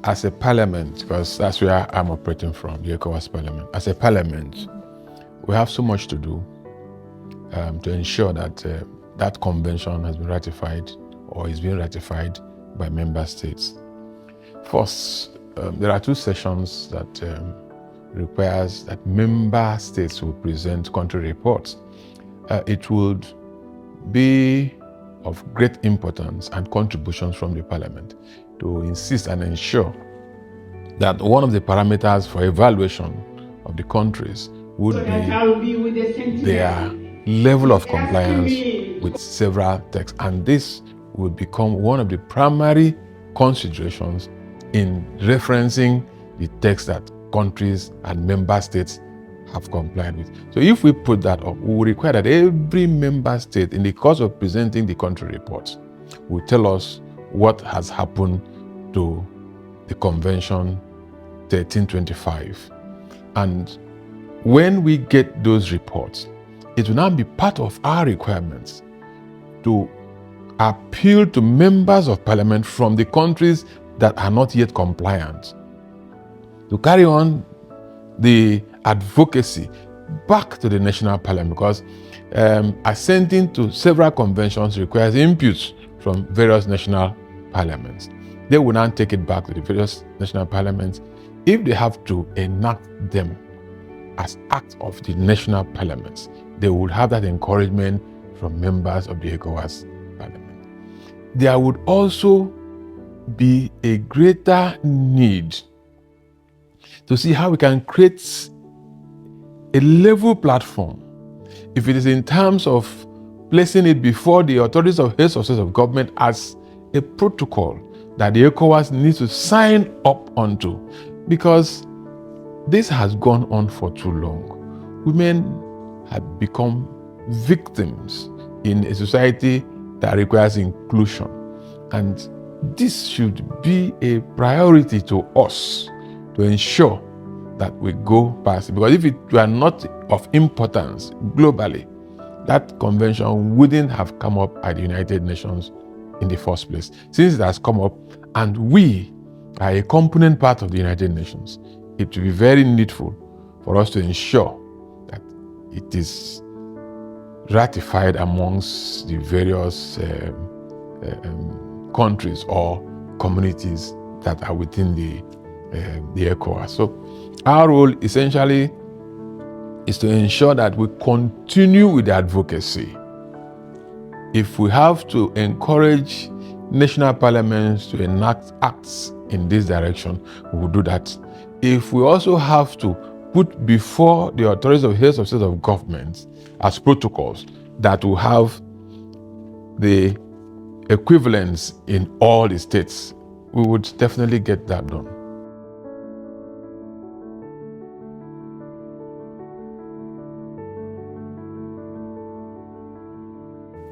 as a parliament, because that's where I'm operating from, the ECOWAS parliament, as a parliament, we have so much to do to ensure that that convention has been ratified or is being ratified by member states. First, there are 2 sessions that requires that member states will present country reports. It would be of great importance and contributions from the parliament to insist and ensure that one of the parameters for evaluation of the countries would be their level of compliance with several texts, and this will become one of the primary considerations in referencing the text that countries and member states have complied with. So if we put that up, we will require that every member state, in the course of presenting the country reports, will tell us what has happened to the Convention 1325. And when we get those reports, it will now be part of our requirements to appeal to members of parliament from the countries that are not yet compliant to carry on the advocacy back to the national parliament, because assenting to several conventions requires inputs from various national parliaments. They will now take it back to the various national parliaments. If they have to enact them as acts of the national parliaments, they would have that encouragement from members of the ECOWAS parliament. There would also be a greater need to see how we can create a level platform. If it is in terms of placing it before the authorities of heads of states of government as a protocol that the ECOWAS needs to sign up onto, because this has gone on for too long. Women have become victims in a society that requires inclusion, and this should be a priority to us to ensure that we go past it. Because if it were not of importance globally, that convention wouldn't have come up at the United Nations in the first place. Since it has come up and we are a component part of the United Nations, it will be very needful for us to ensure that it is ratified amongst the various countries or communities that are within the ECOWAS. So our role essentially is to ensure that we continue with the advocacy. If we have to encourage national parliaments to enact acts in this direction, we will do that. If we also have to put before the authorities of heads of state of government as protocols that will have the equivalence in all the states, we would definitely get that done.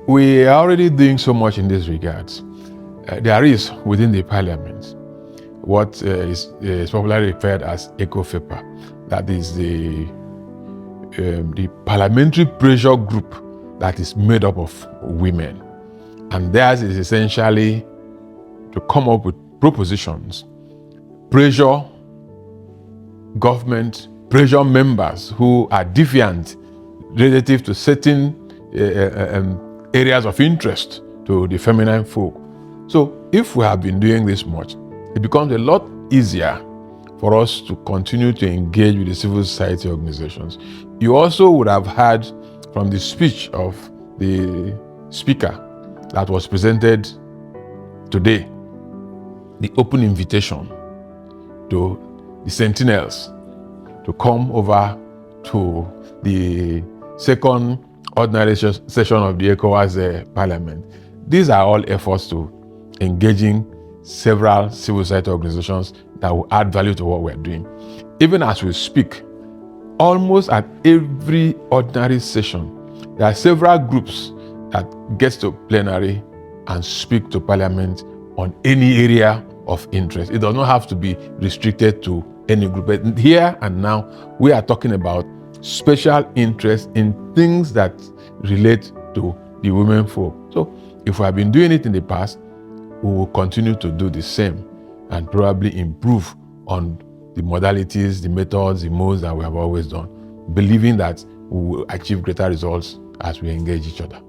We are already doing so much in this regard. There is within the parliament what is popularly referred as ECOFEPA. That is the parliamentary pressure group that is made up of women. And theirs is essentially to come up with propositions, pressure government, pressure members who are defiant relative to certain areas of interest to the feminine folk. So if we have been doing this much, it becomes a lot easier for us to continue to engage with the civil society organizations. You also would have heard from the speech of the speaker that was presented today, the open invitation to the sentinels to come over to the second ordinary session of the ECOWAS Parliament. These are all efforts to engaging several civil society organizations that will add value to what we're doing. Even as we speak, almost at every ordinary session, there are several groups that get to plenary and speak to Parliament on any area of interest. It does not have to be restricted to any group. But here and now, we are talking about special interest in things that relate to the women folk. So if we have been doing it in the past, we will continue to do the same. and probably improve on the modalities, the methods, the modes that we have always done, believing that we will achieve greater results as we engage each other.